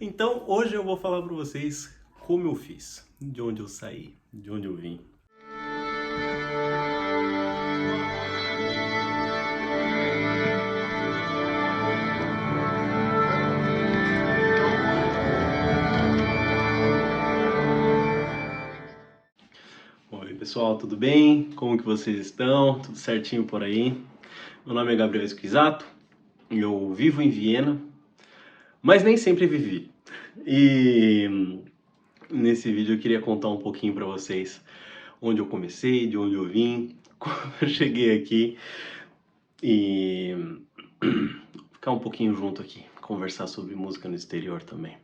Então, hoje eu vou falar para vocês como eu fiz, de onde eu saí, de onde eu vim. Oi, pessoal, tudo bem? Como que vocês estão? Tudo certinho por aí? Meu nome é Gabriel Esquisato, eu vivo em Viena, mas nem sempre vivi. E nesse vídeo eu queria contar um pouquinho para vocês onde eu comecei, de onde eu vim, como eu cheguei aqui e ficar um pouquinho junto aqui, conversar sobre música no exterior também.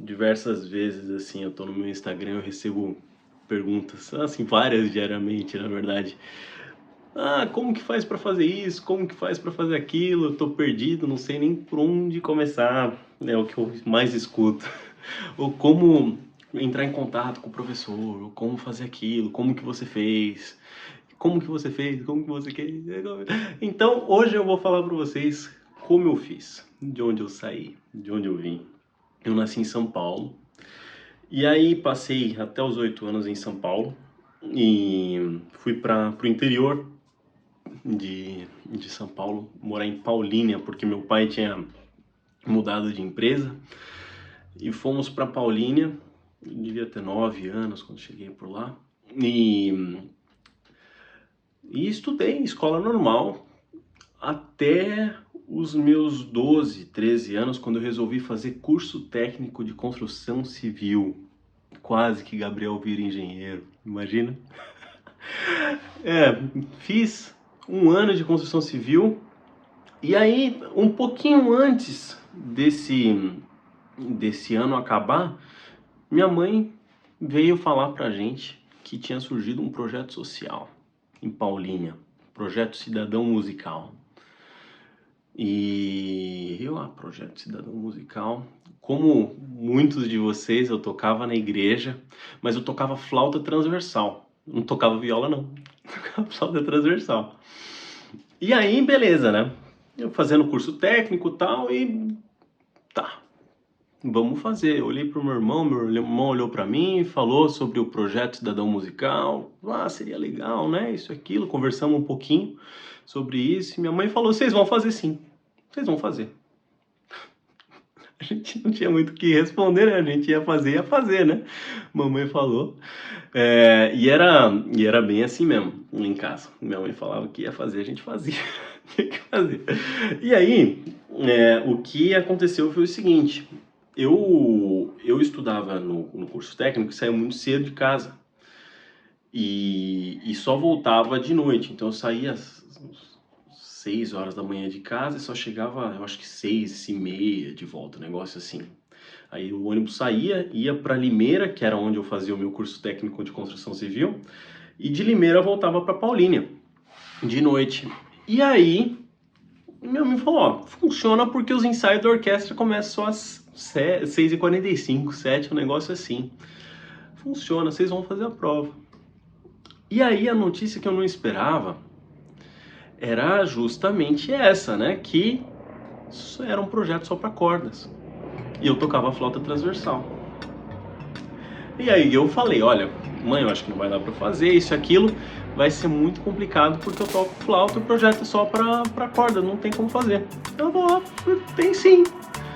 Diversas vezes, assim, eu tô no meu Instagram, eu recebo perguntas, assim, várias diariamente, na verdade. Como que faz pra fazer isso? Como que faz pra fazer aquilo? Eu tô perdido, não sei nem por onde começar, é o que eu mais escuto. Ou como entrar em contato com o professor, ou como fazer aquilo, como que você fez, como que você fez, como que você quer. Então, hoje eu vou falar pra vocês como eu fiz, de onde eu saí, de onde eu vim. Eu nasci em São Paulo, e aí passei até os 8 anos em São Paulo, e fui para o interior de São Paulo, morar em Paulínia, porque meu pai tinha mudado de empresa, e fomos para Paulínia. Eu devia ter 9 anos quando cheguei por lá, e estudei em escola normal até os meus 12, 13 anos, quando eu resolvi fazer curso técnico de construção civil. Quase que Gabriel vira engenheiro, imagina? Fiz um ano de construção civil, e aí, um pouquinho antes desse ano acabar, minha mãe veio falar pra gente que tinha surgido um projeto social em Paulínia, Projeto Cidadão Musical. E Projeto Cidadão Musical. Como muitos de vocês, eu tocava na igreja, mas eu tocava flauta transversal. Não tocava viola, não. Tocava flauta transversal. E aí, beleza, né? Eu fazendo curso técnico e tal, e tá, vamos fazer. Eu olhei pro meu irmão olhou pra mim, falou sobre o projeto Cidadão Musical. Seria legal, né? Isso, aquilo. Conversamos um pouquinho sobre isso. E minha mãe falou, vocês vão fazer sim. Vocês vão fazer. A gente não tinha muito o que responder, né? A gente ia fazer, né? Mamãe falou. E era bem assim mesmo, em casa. Minha mãe falava que ia fazer, a gente fazia. Tinha que fazer. E aí, o que aconteceu foi o seguinte. Eu estudava no curso técnico e saía muito cedo de casa. E só voltava de noite. Então eu saía às 6 horas da manhã de casa e só chegava, eu acho que 6h30 de volta, um negócio assim. Aí o ônibus saía, ia para Limeira, que era onde eu fazia o meu curso técnico de construção civil, e de Limeira voltava para Paulínia, de noite. E aí, meu amigo falou, funciona porque os ensaios da orquestra começam só às 6h45, 7, um negócio assim. Funciona, vocês vão fazer a prova. E aí a notícia que eu não esperava era justamente essa, né? Que isso era um projeto só para cordas. E eu tocava flauta transversal. E aí eu falei, olha, mãe, eu acho que não vai dar para fazer isso e aquilo, vai ser muito complicado porque eu toco flauta e o projeto é só para corda, não tem como fazer. Eu vou, tem sim.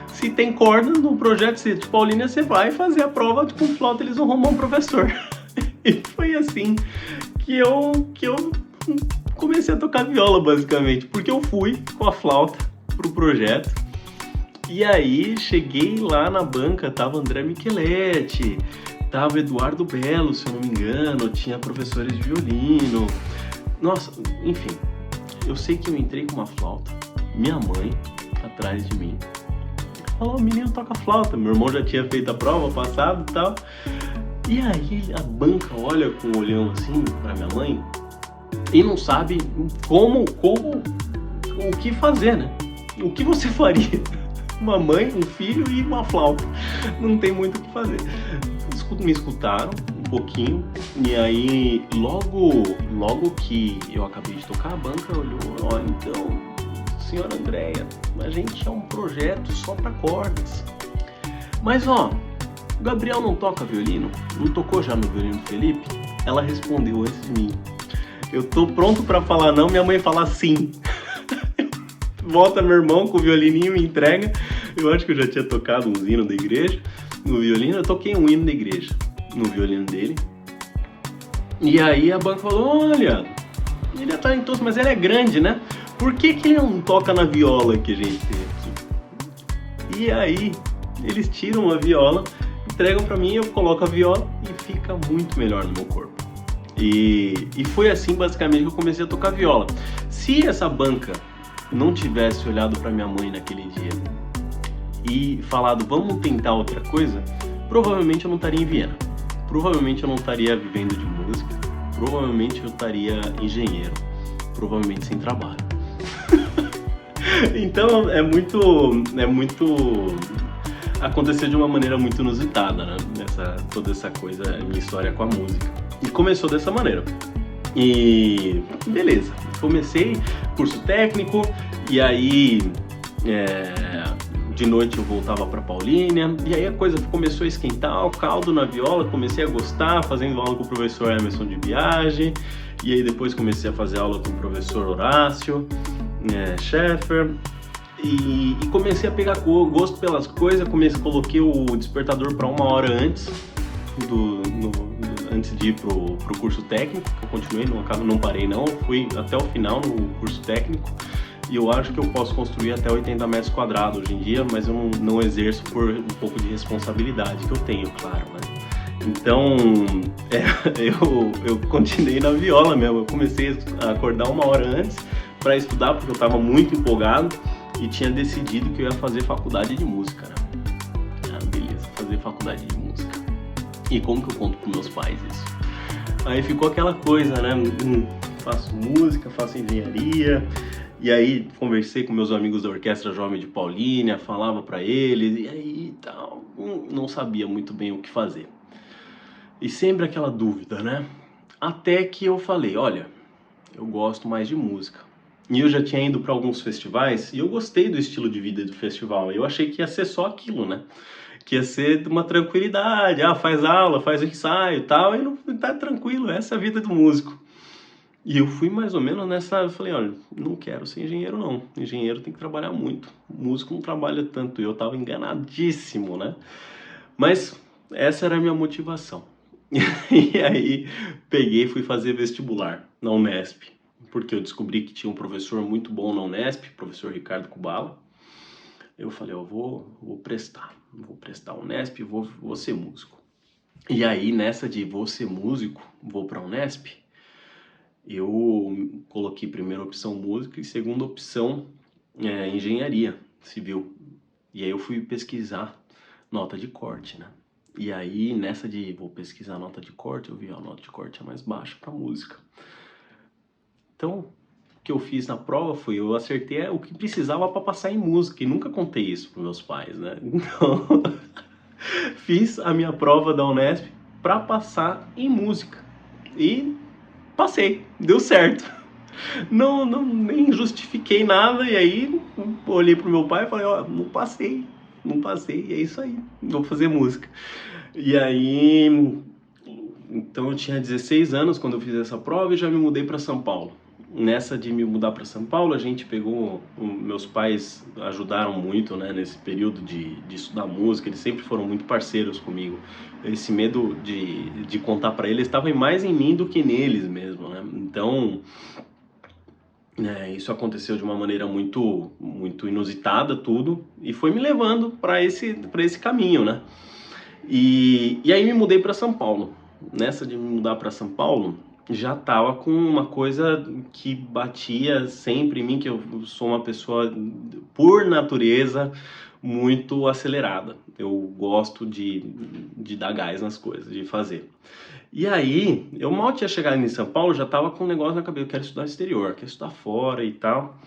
Se tem corda no projeto de Paulínia, você vai fazer a prova com flauta, eles vão arrumar um professor. E foi assim que eu comecei a tocar viola, basicamente, porque eu fui com a flauta pro projeto. E aí cheguei lá na banca, tava André Micheletti, tava Eduardo Belo, se eu não me engano, tinha professores de violino. Nossa, enfim, eu sei que eu entrei com uma flauta, minha mãe atrás de mim falou, o menino toca flauta, meu irmão já tinha feito a prova, passado e tal. E aí a banca olha com um olhão assim pra minha mãe e não sabe o que fazer, né? O que você faria? Uma mãe, um filho e uma flauta. Não tem muito o que fazer. Me escutaram um pouquinho e aí logo que eu acabei de tocar, a banca olhou, então senhora Andréia, a gente é um projeto só para cordas. Mas ó, o Gabriel não toca violino? Não tocou já no violino do Felipe? Ela respondeu antes de mim. Eu tô pronto para falar não, minha mãe fala sim. Volta meu irmão com o violininho e me entrega. Eu acho que eu já tinha tocado um hino da igreja no violino. Eu toquei um hino da igreja no violino dele. E aí a banca falou, olha, ele é talentoso, mas ele é grande, né? Por que ele não toca na viola que a gente tem aqui? E aí eles tiram a viola, entregam pra mim, eu coloco a viola e fica muito melhor no meu corpo. E foi assim basicamente que eu comecei a tocar viola. Se essa banca não tivesse olhado para minha mãe naquele dia e falado, vamos tentar outra coisa, provavelmente eu não estaria em Viena. Provavelmente eu não estaria vivendo de música. Provavelmente eu estaria engenheiro. Provavelmente sem trabalho. Então é muito... Aconteceu de uma maneira muito inusitada, né? Toda essa coisa, a minha história com a música. E começou dessa maneira. E beleza, comecei curso técnico e aí de noite eu voltava para Paulínia e aí a coisa começou a esquentar, o caldo na viola, comecei a gostar, fazendo aula com o professor Emerson de Biagi e aí depois comecei a fazer aula com o professor Horácio Schaeffer e comecei a pegar gosto pelas coisas, coloquei o despertador para 1 hora antes antes de ir pro curso técnico, que eu continuei, não parei não, fui até o final no curso técnico e eu acho que eu posso construir até 80 metros quadrados hoje em dia, mas eu não exerço por um pouco de responsabilidade que eu tenho, claro, né? Então, eu continuei na viola mesmo, eu comecei a acordar 1 hora antes para estudar, porque eu estava muito empolgado e tinha decidido que eu ia fazer faculdade de música, né? Ah, beleza, fazer faculdade de música. E como que eu conto pros meus pais isso? Aí ficou aquela coisa, né? Faço música, faço engenharia. E aí conversei com meus amigos da Orquestra Jovem de Paulínia, falava pra eles, e aí tal. Não sabia muito bem o que fazer. E sempre aquela dúvida, né? Até que eu falei, olha, eu gosto mais de música. E eu já tinha ido para alguns festivais e eu gostei do estilo de vida do festival. Eu achei que ia ser só aquilo, né? Que ia ser uma tranquilidade, faz aula, faz ensaio e tal, e não tá tranquilo, essa é a vida do músico. E eu fui mais ou menos nessa, eu falei, olha, não quero ser engenheiro não, engenheiro tem que trabalhar muito, músico não trabalha tanto, e eu tava enganadíssimo, né? Mas essa era a minha motivação. E aí peguei e fui fazer vestibular na Unesp, porque eu descobri que tinha um professor muito bom na Unesp, professor Ricardo Kubala. Eu falei, eu vou prestar a Unesp, vou ser músico. E aí, nessa de vou ser músico, vou pra Unesp, eu coloquei primeira opção música e segunda opção engenharia civil. E aí eu fui pesquisar nota de corte, né? E aí, nessa de vou pesquisar nota de corte, eu vi a nota de corte é mais baixa pra música. Então, o que eu fiz na prova foi, eu acertei o que precisava para passar em música, e nunca contei isso para meus pais, né? Então, fiz a minha prova da Unesp para passar em música, e passei, deu certo. Nem justifiquei nada, e aí olhei pro meu pai e falei, ó, não passei, é isso aí, vou fazer música. E aí, então eu tinha 16 anos quando eu fiz essa prova e já me mudei para São Paulo. Nessa de me mudar para São Paulo, a gente meus pais ajudaram muito, né, nesse período de estudar música, eles sempre foram muito parceiros comigo. Esse medo de contar para eles estava mais em mim do que neles mesmo, né? Então, isso aconteceu de uma maneira muito, muito inusitada, tudo, e foi me levando para esse caminho, né? E aí me mudei para São Paulo. Nessa de me mudar para São Paulo, já tava com uma coisa que batia sempre em mim, que eu sou uma pessoa, por natureza, muito acelerada. Eu gosto de dar gás nas coisas, de fazer. E aí, eu mal tinha chegado em São Paulo, já tava com um negócio na cabeça, eu quero estudar no exterior, quero estudar fora e tal.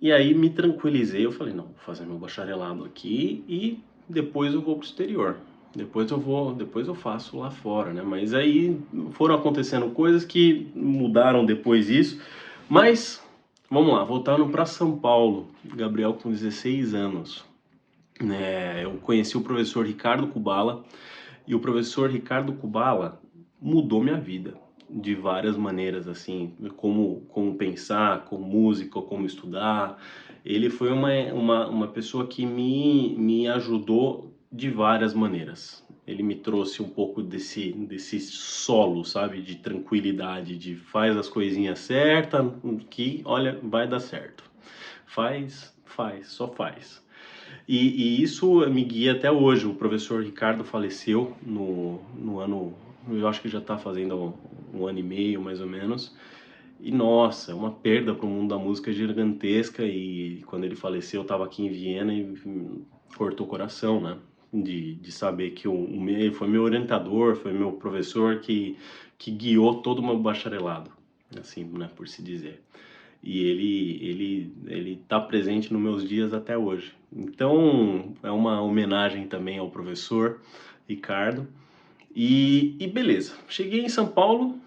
E aí me tranquilizei, eu falei, não, vou fazer meu bacharelado aqui e depois eu vou pro exterior. Depois eu faço lá fora, né? Mas aí foram acontecendo coisas que mudaram depois isso. Mas vamos lá, voltando para São Paulo, Gabriel com 16 anos. Eu conheci o professor Ricardo Kubala, e o professor Ricardo Kubala mudou minha vida de várias maneiras, assim, como pensar, como música, como estudar. Ele foi uma pessoa que me ajudou de várias maneiras. Ele me trouxe um pouco desse solo, sabe, de tranquilidade, de faz as coisinhas certas, que, olha, vai dar certo. Faz, só faz. E isso me guia até hoje. O professor Ricardo faleceu no ano, eu acho que já está fazendo um ano e meio, mais ou menos. E nossa, é uma perda para o mundo da música gigantesca. E quando ele faleceu, eu estava aqui em Viena e cortou o coração, né? De saber que ele foi meu orientador, foi meu professor que guiou todo o meu bacharelado, assim, né, por se dizer. E ele tá presente nos meus dias até hoje. Então, é uma homenagem também ao professor Ricardo. E beleza, cheguei em São Paulo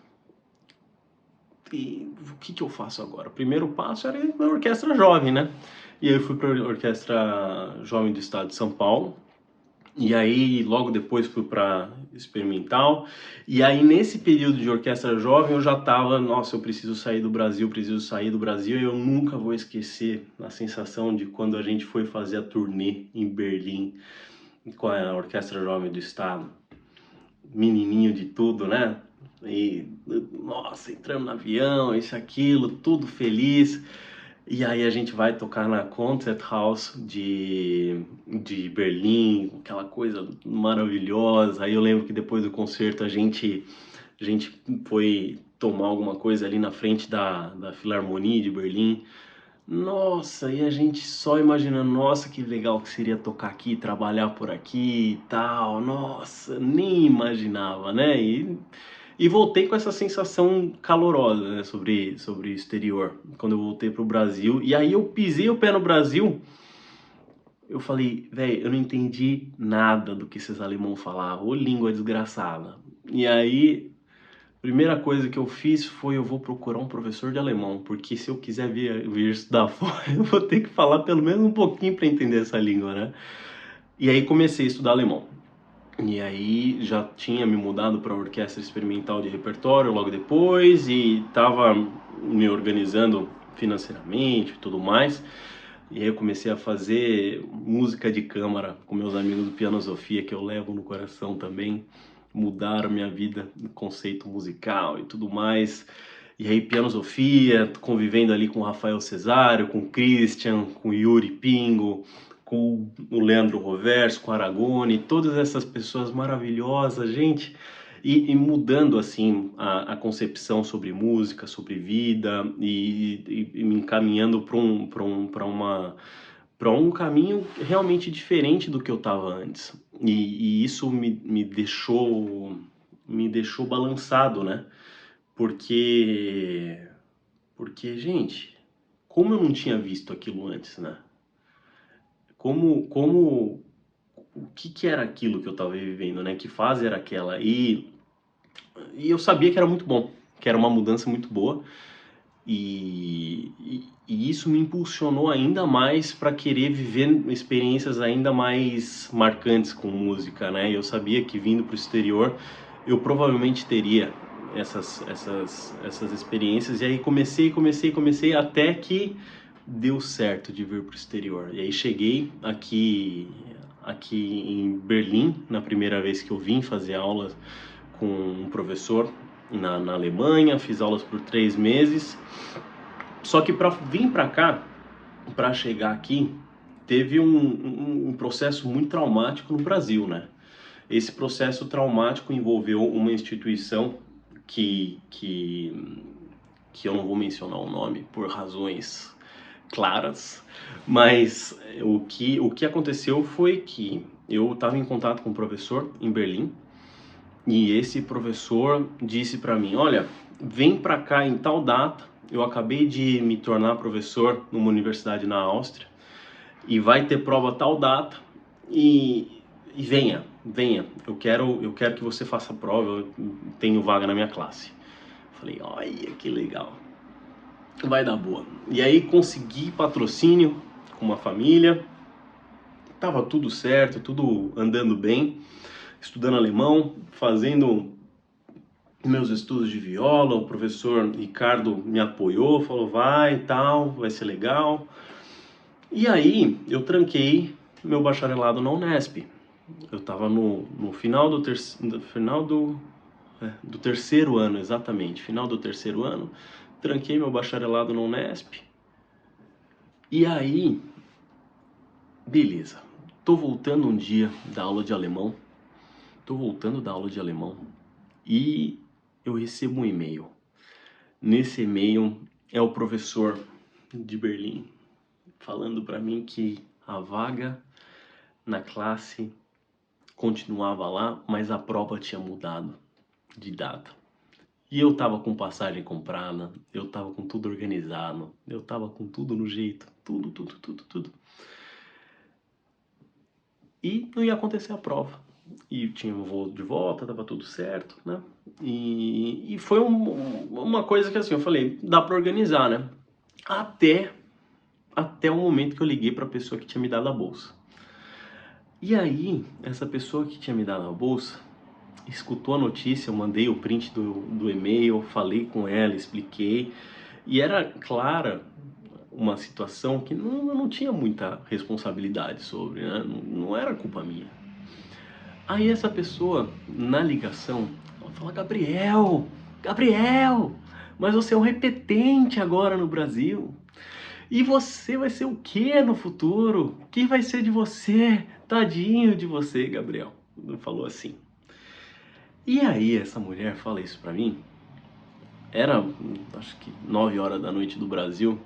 e o que eu faço agora? O primeiro passo era ir na Orquestra Jovem, né? E aí eu fui para a Orquestra Jovem do Estado de São Paulo. E aí, logo depois fui para experimental. E aí, nesse período de orquestra jovem, eu já tava, nossa, eu preciso sair do Brasil, preciso sair do Brasil. E eu nunca vou esquecer a sensação de quando a gente foi fazer a turnê em Berlim com a Orquestra Jovem do Estado. Menininho de tudo, né? E, nossa, entrando no avião, isso, aquilo, tudo feliz. E aí a gente vai tocar na Concerthaus de Berlim, aquela coisa maravilhosa. Aí eu lembro que depois do concerto a gente foi tomar alguma coisa ali na frente da Filarmonia de Berlim. Nossa, e a gente só imaginando, nossa, que legal que seria tocar aqui, trabalhar por aqui e tal. Nossa, nem imaginava, né? E voltei com essa sensação calorosa, né, sobre o exterior, quando eu voltei pro Brasil. E aí eu pisei o pé no Brasil, eu falei, velho, eu não entendi nada do que esses alemão falavam, ô língua desgraçada. E aí, primeira coisa que eu fiz foi eu vou procurar um professor de alemão, porque se eu quiser vir estudar fora, eu vou ter que falar pelo menos um pouquinho para entender essa língua, né? E aí comecei a estudar alemão. E aí já tinha me mudado para a orquestra experimental de repertório logo depois e estava me organizando financeiramente e tudo mais. E aí eu comecei a fazer música de câmara com meus amigos do Pianosofia, que eu levo no coração também. Mudaram minha vida no conceito musical e tudo mais. E aí Pianosofia, convivendo ali com o Rafael Cesário, com o Christian, com o Yuri Pingo, com o Leandro Roverso, com o Aragone, todas essas pessoas maravilhosas, gente, e mudando assim a concepção sobre música, sobre vida e me encaminhando para um caminho realmente diferente do que eu estava antes. E isso me deixou balançado, né? Porque gente, como eu não tinha visto aquilo antes, né? O que era aquilo que eu estava vivendo, né? Que fase era aquela? E eu sabia que era muito bom, que era uma mudança muito boa. E isso me impulsionou ainda mais para querer viver experiências ainda mais marcantes com música, né? Eu sabia que vindo para o exterior eu provavelmente teria essas experiências. E aí comecei até que deu certo de vir para o exterior. E aí cheguei aqui em Berlim, na primeira vez que eu vim fazer aulas com um professor na Alemanha, fiz aulas por 3 meses. Só que para vir para cá, para chegar aqui, teve um processo muito traumático no Brasil, né? Esse processo traumático envolveu uma instituição que eu não vou mencionar o nome por razões claras, mas o que aconteceu foi que eu estava em contato com um professor em Berlim e esse professor disse para mim, olha, vem para cá em tal data, eu acabei de me tornar professor numa universidade na Áustria e vai ter prova tal data e venha, eu quero que você faça a prova, eu tenho vaga na minha classe. Falei, olha que legal. vai dar boa. E aí consegui patrocínio com uma família, tava tudo certo, tudo andando bem, estudando alemão, fazendo meus estudos de viola. O professor Ricardo me apoiou, falou vai e tal, vai ser legal. E aí eu tranquei meu bacharelado na Unesp. Eu estava no final do terceiro ano, exatamente, final do terceiro ano, tranquei meu bacharelado na Unesp. E aí, beleza, tô voltando um dia da aula de alemão, e eu recebo um e-mail. Nesse e-mail é o professor de Berlim falando para mim que a vaga na classe continuava lá, mas a prova tinha mudado de data. E eu tava com passagem comprada, eu tava com tudo organizado, eu tava com tudo no jeito, tudo. E não ia acontecer a prova. E tinha um voo de volta, tava tudo certo, né? E foi uma coisa que assim, eu falei, dá pra organizar, né? Até o momento que eu liguei pra pessoa que tinha me dado a bolsa. E aí, essa pessoa que tinha me dado a bolsa, escutou a notícia, eu mandei o print do e-mail, falei com ela, expliquei, e era clara uma situação que eu não tinha muita responsabilidade sobre, né? Não era culpa minha. Aí essa pessoa, na ligação, ela fala, Gabriel, mas você é um repetente agora no Brasil. E você vai ser o que no futuro? O que vai ser de você? Tadinho de você, Gabriel. Falou assim. E aí essa mulher fala isso pra mim, era acho que 9 horas da noite do Brasil,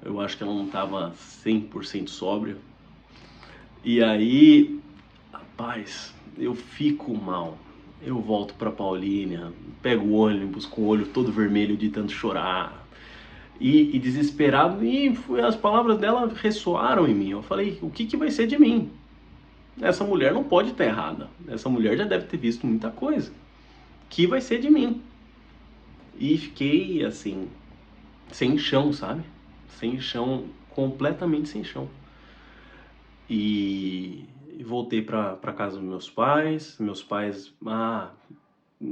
eu acho que ela não tava 100% sóbria. E aí, rapaz, eu fico mal. Eu volto pra Paulínia, pego o ônibus com o olho todo vermelho de tanto chorar. E desesperado, e as palavras dela ressoaram em mim. Eu falei, o que vai ser de mim? Essa mulher não pode estar errada. Essa mulher já deve ter visto muita coisa. O que vai ser de mim? E fiquei assim, sem chão, sabe? Sem chão, completamente sem chão. E voltei pra casa dos meus pais. Meus pais,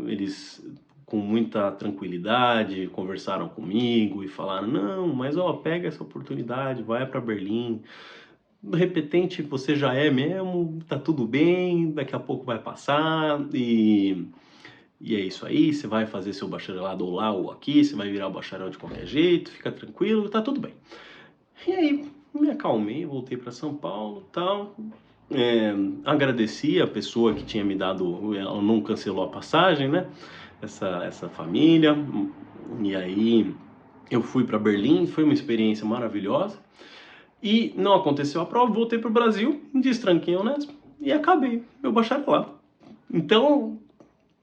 eles com muita tranquilidade conversaram comigo e falaram: não, mas ó, pega essa oportunidade, vai pra Berlim. De repente você já é mesmo, tá tudo bem, daqui a pouco vai passar e é isso aí, você vai fazer seu bacharelado ou lá ou aqui, você vai virar bacharel de qualquer jeito, fica tranquilo, tá tudo bem. E aí me acalmei, voltei para São Paulo e tal. Agradeci a pessoa que tinha me dado, ela não cancelou a passagem, né? Essa família. E aí eu fui para Berlim, foi uma experiência maravilhosa. E não aconteceu a prova, voltei para o Brasil, destranquei a Unesp e acabei meu bacharelado. Então,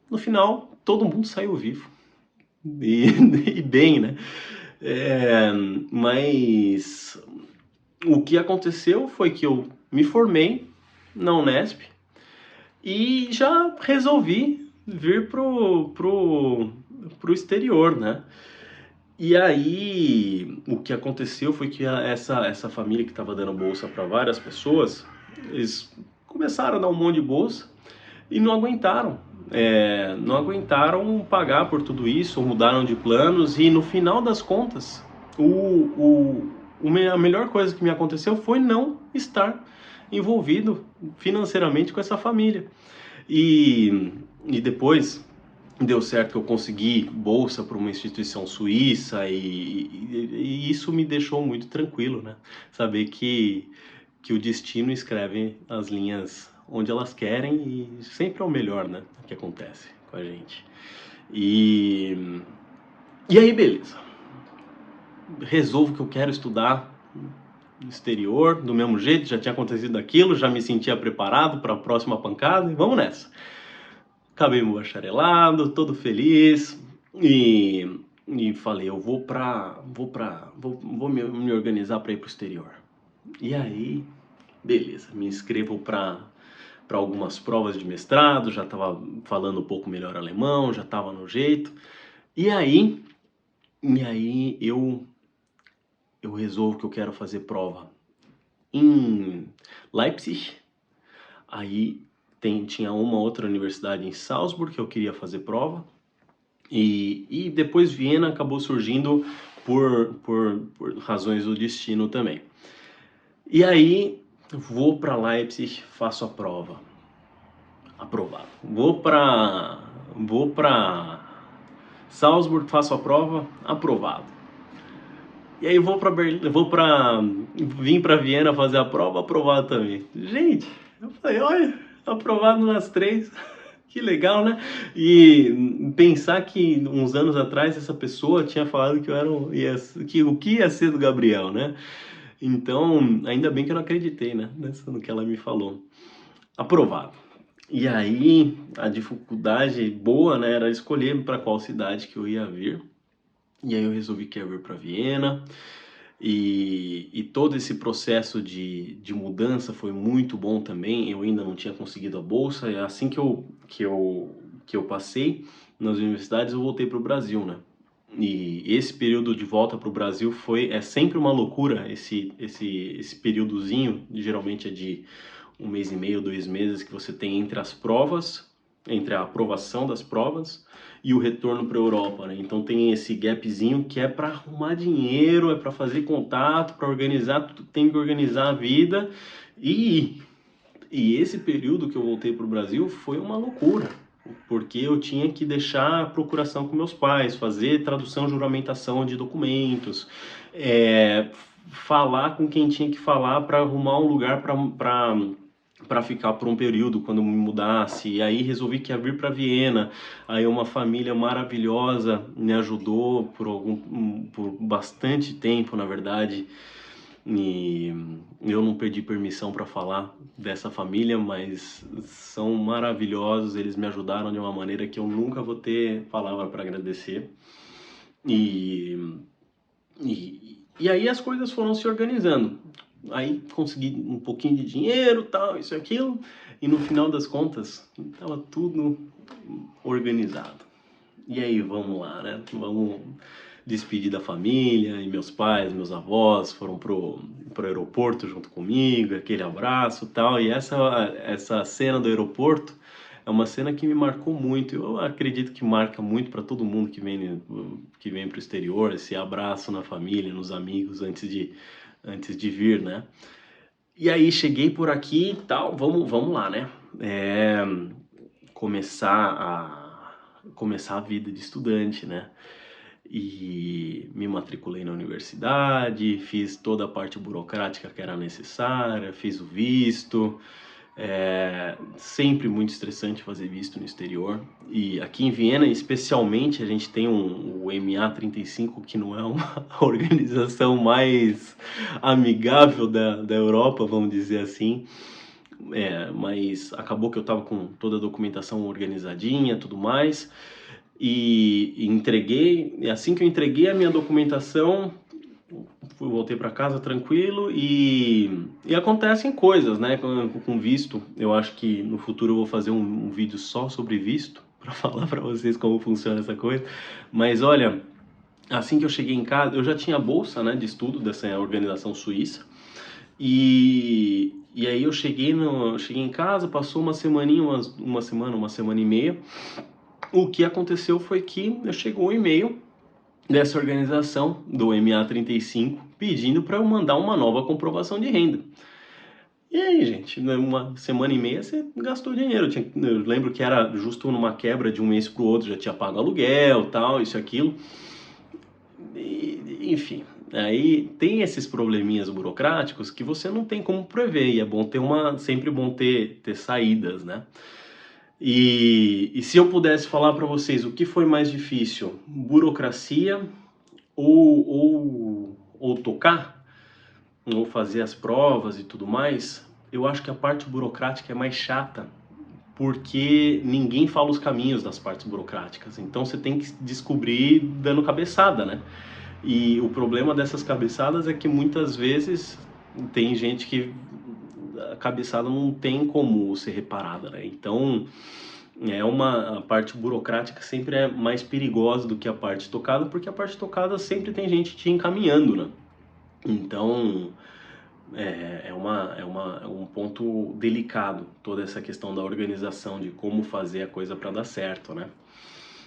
no final, todo mundo saiu vivo. E, e bem, né? É, mas o que aconteceu foi que eu me formei na Unesp e já resolvi vir pro exterior, né? E aí, o que aconteceu foi que essa família que estava dando bolsa para várias pessoas, eles começaram a dar um monte de bolsa e não aguentaram. Não aguentaram pagar por tudo isso, mudaram de planos e no final das contas, a melhor coisa que me aconteceu foi não estar envolvido financeiramente com essa família. E depois deu certo que eu consegui bolsa para uma instituição suíça e isso me deixou muito tranquilo, né? Saber que o destino escreve as linhas onde elas querem e sempre é o melhor, né? Que acontece com a gente. E aí, beleza. Resolvo que eu quero estudar no exterior, do mesmo jeito, já tinha acontecido aquilo, já me sentia preparado para a próxima pancada e vamos nessa. Acabei meu bacharelado, todo feliz e falei, eu vou me organizar para ir pro exterior. E aí, beleza, me inscrevo para algumas provas de mestrado, já estava falando um pouco melhor alemão, já estava no jeito. E aí, E aí eu resolvo que eu quero fazer prova em Leipzig. Aí tinha uma outra universidade em Salzburg que eu queria fazer prova. E depois Viena acabou surgindo por razões do destino também. E aí vou para Leipzig, faço a prova. Aprovado. Vou para Salzburg, faço a prova, aprovado. E aí vou para Berlim, vim para Viena fazer a prova, aprovado também. Gente, eu falei, olha, aprovado nas três. Que legal, né? E pensar que uns anos atrás essa pessoa tinha falado que eu era que o que ia ser do Gabriel, né? Então, ainda bem que eu não acreditei, né? No que ela me falou. Aprovado. E aí, a dificuldade boa, né, era escolher para qual cidade que eu ia vir. E aí eu resolvi que ia vir para Viena. E todo esse processo de mudança foi muito bom também. Eu ainda não tinha conseguido a bolsa. E assim que eu passei nas universidades, eu voltei para o Brasil, né? E esse período de volta para o Brasil é sempre uma loucura. Esse períodozinho, geralmente é de 1 mês e meio, 2 meses que você tem entre as provas, entre a aprovação das provas e o retorno para a Europa, né? Então tem esse gapzinho que é para arrumar dinheiro, é para fazer contato, para organizar tudo, tem que organizar a vida. E esse período que eu voltei para o Brasil foi uma loucura, porque eu tinha que deixar a procuração com meus pais, fazer tradução, juramentação de documentos, falar com quem tinha que falar para arrumar um lugar para ficar por um período quando me mudasse. E aí resolvi que ia vir para Viena. Aí uma família maravilhosa me ajudou por bastante tempo, na verdade. E eu não pedi permissão para falar dessa família, mas são maravilhosos. Eles me ajudaram de uma maneira que eu nunca vou ter palavra para agradecer. E aí as coisas foram se organizando. Aí consegui um pouquinho de dinheiro, tal, isso e aquilo, e no final das contas estava tudo organizado. E aí vamos lá, né? Vamos despedir da família, e meus pais, meus avós foram pro aeroporto junto comigo, aquele abraço, tal. E essa cena do aeroporto é uma cena que me marcou muito. Eu acredito que marca muito para todo mundo que vem para o exterior, esse abraço na família, nos amigos antes de vir, né? E aí cheguei por aqui e tal, vamos lá, né? Começar a vida de estudante, né? E me matriculei na universidade, fiz toda a parte burocrática que era necessária, fiz o visto. Sempre muito estressante fazer visto no exterior. E aqui em Viena, especialmente, a gente tem o MA35, que não é uma organização mais amigável da Europa, vamos dizer assim. Mas acabou que eu estava com toda a documentação organizadinha, tudo mais. E entreguei, e assim que eu entreguei a minha documentação, voltei para casa tranquilo e acontecem coisas, né, com visto. Eu acho que no futuro eu vou fazer um vídeo só sobre visto, para falar para vocês como funciona essa coisa. Mas olha, assim que eu cheguei em casa, eu já tinha bolsa, né, de estudo dessa organização suíça. E aí eu cheguei em casa, passou uma semaninha, uma semana e meia. O que aconteceu foi que chegou um e-mail dessa organização do MA35 pedindo para eu mandar uma nova comprovação de renda. E aí, gente, uma semana e meia você gastou dinheiro. Eu lembro que era justo numa quebra de um mês para o outro, já tinha pago aluguel, tal, isso e aquilo. Enfim, aí tem esses probleminhas burocráticos que você não tem como prever, e é bom sempre bom ter saídas, né? E se eu pudesse falar para vocês o que foi mais difícil, burocracia ou tocar, ou fazer as provas e tudo mais, eu acho que a parte burocrática é mais chata, porque ninguém fala os caminhos das partes burocráticas. Então você tem que descobrir dando cabeçada, né? E o problema dessas cabeçadas é que muitas vezes tem gente que a cabeçada não tem como ser reparada, né? Então A parte burocrática sempre é mais perigosa do que a parte tocada, porque a parte tocada sempre tem gente te encaminhando, né? Então, é um ponto delicado toda essa questão da organização, de como fazer a coisa para dar certo, né?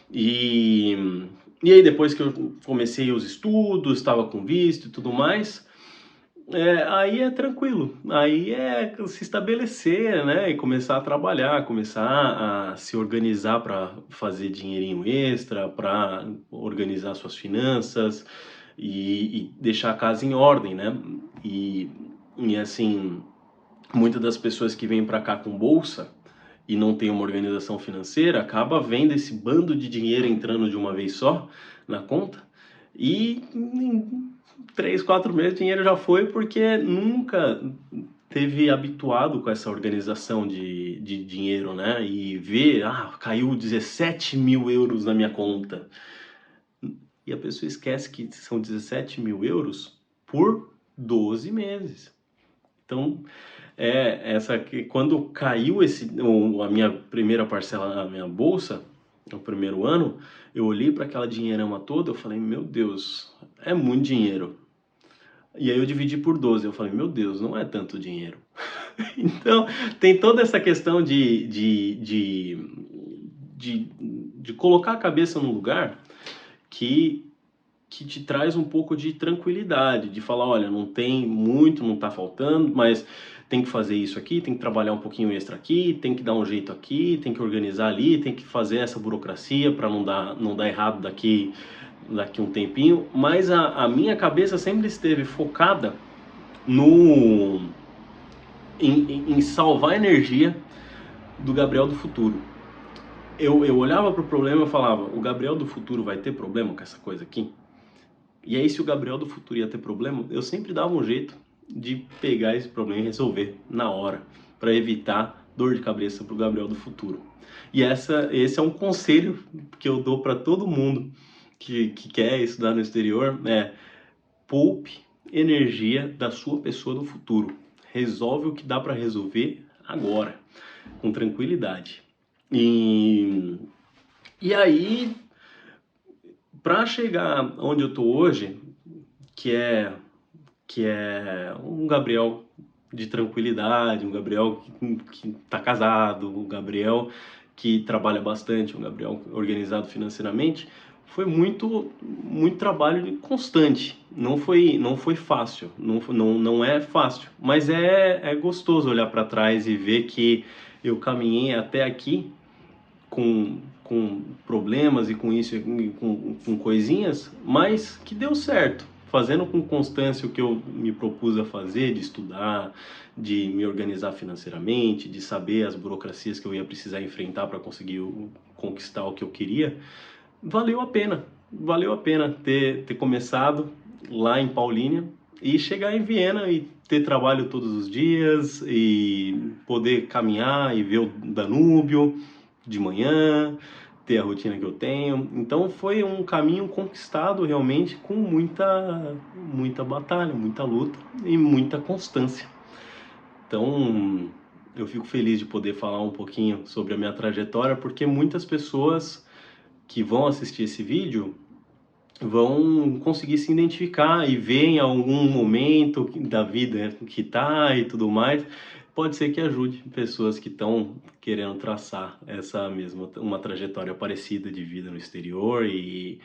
E, e aí, depois que eu comecei os estudos, estava com visto e tudo mais, aí é tranquilo. Aí é se estabelecer, né? E começar a trabalhar, começar a se organizar para fazer dinheirinho extra, para organizar suas finanças e deixar a casa em ordem, né? E, e assim, muitas das pessoas que vêm para cá com bolsa e não tem uma organização financeira, acaba vendo esse bando de dinheiro entrando de uma vez só na conta e em 3, 4 meses o dinheiro já foi porque nunca teve habituado com essa organização de dinheiro, né? E vê, caiu 17 mil euros na minha conta. E a pessoa esquece que são 17 mil euros por 12 meses. Então, essa que quando caiu a minha primeira parcela, a minha bolsa, no primeiro ano, eu olhei para aquela dinheirama toda, eu falei, meu Deus, é muito dinheiro. E aí eu dividi por 12, eu falei, meu Deus, não é tanto dinheiro. Então, tem toda essa questão de colocar a cabeça no lugar que te traz um pouco de tranquilidade, de falar, olha, não tem muito, não está faltando, mas tem que fazer isso aqui, tem que trabalhar um pouquinho extra aqui, tem que dar um jeito aqui, tem que organizar ali, tem que fazer essa burocracia para não dar errado daqui um tempinho. Mas a minha cabeça sempre esteve focada no em salvar a energia do Gabriel do futuro. Eu olhava para o problema e falava, o Gabriel do futuro vai ter problema com essa coisa aqui? E aí, se o Gabriel do futuro ia ter problema, eu sempre dava um jeito de pegar esse problema e resolver na hora, para evitar dor de cabeça para o Gabriel do futuro. E esse é um conselho que eu dou para todo mundo que quer estudar no exterior, poupe energia da sua pessoa do futuro. Resolve o que dá para resolver agora, com tranquilidade. E aí, para chegar onde eu tô hoje, que é um Gabriel de tranquilidade, um Gabriel que tá casado, um Gabriel que trabalha bastante, um Gabriel organizado financeiramente, foi muito trabalho constante. Não foi fácil, não é fácil, mas é gostoso olhar para trás e ver que eu caminhei até aqui com problemas e com isso e com coisinhas, mas que deu certo. Fazendo com constância o que eu me propus a fazer, de estudar, de me organizar financeiramente, de saber as burocracias que eu ia precisar enfrentar para conseguir conquistar o que eu queria, valeu a pena. Valeu a pena ter começado lá em Paulínia e chegar em Viena e ter trabalho todos os dias e poder caminhar e ver o Danúbio de manhã, ter a rotina que eu tenho. Então foi um caminho conquistado realmente com muita batalha, muita luta e muita constância. Então eu fico feliz de poder falar um pouquinho sobre a minha trajetória, porque muitas pessoas que vão assistir esse vídeo vão conseguir se identificar e ver em algum momento da vida que tá e tudo mais, pode ser que ajude pessoas que estão querendo traçar uma trajetória parecida de vida no exterior e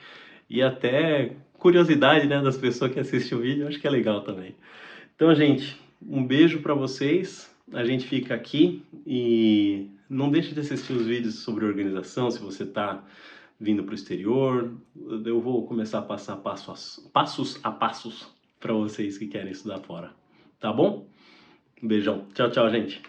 até curiosidade, né, das pessoas que assistem o vídeo, acho que é legal também. Então, gente, um beijo para vocês. A gente fica aqui e não deixe de assistir os vídeos sobre organização se você está vindo para o exterior. Eu vou começar a passar passos a passos para vocês que querem estudar fora. Tá bom? Um beijão. Tchau, tchau, gente.